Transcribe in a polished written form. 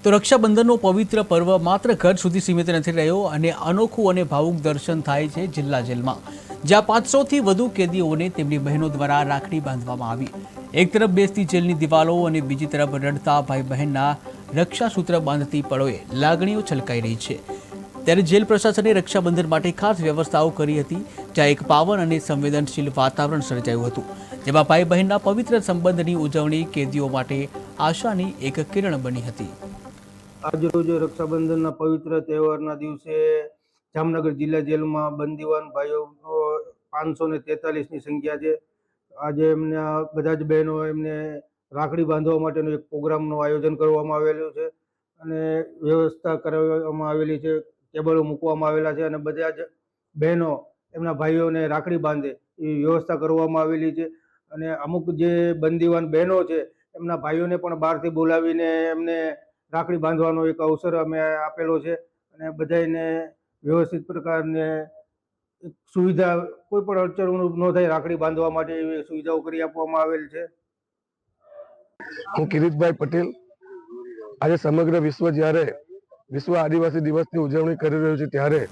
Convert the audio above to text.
તો રક્ષાબંધનનો પવિત્ર પર્વ માત્ર ઘર સુધી સીમિત નથી રહ્યો અને અનોખું અને ભાવુક દર્શન થાય છે જિલ્લા જેલમાં, જ્યાં 500થી વધુ કેદીઓને તેમની બહેનો દ્વારા રાખડી બાંધવામાં આવી। એક તરફ બેસતી જેલની દિવાલો અને બીજી તરફ રડતા ભાઈ બહેનના રક્ષાસૂત્ર બાંધતી પળોએ લાગણીઓ છલકાઈ રહી છે। ત્યારે જેલ પ્રશાસને રક્ષાબંધન માટે ખાસ વ્યવસ્થાઓ કરી હતી, જ્યાં એક પાવન અને સંવેદનશીલ વાતાવરણ સર્જાયું હતું, જેમાં ભાઈ બહેનના પવિત્ર સંબંધની ઉજવણી કેદીઓ માટે આશાની એક કિરણ બની હતી। આજરોજ રક્ષાબંધનના પવિત્ર તહેવારના દિવસે જામનગર જિલ્લા જેલમાં બંદીવાન ભાઈઓ 543ની સંખ્યા છે। આજે એમના બધા જ બહેનો એમને રાખડી બાંધવા માટેનો એક પ્રોગ્રામનું આયોજન કરવામાં આવેલું છે અને વ્યવસ્થા કરવામાં આવેલી છે। ટેબલો મૂકવામાં આવેલા છે અને બધા જ બહેનો એમના ભાઈઓને રાખડી બાંધે એવી વ્યવસ્થા કરવામાં આવેલી છે અને અમુક જે બંદીવાન બહેનો છે એમના ભાઈઓને પણ બહારથી બોલાવીને એમને રાખડી બાંધવાનો એક અવસર અમે આપેલો છે અને બધાને વ્યવસ્થિત પ્રકારને સુવિધા કોઈ પણ અડચણ ન થાય રાખડી બાંધવા માટે એવી સુવિધાઓ કરી આપવામાં આવેલ છે। હું કિરીટભાઈ પટેલ। આજે સમગ્ર વિશ્વ જ્યારે વિશ્વ આદિવાસી દિવસની ઉજવણી કરી રહ્યું છે ત્યારે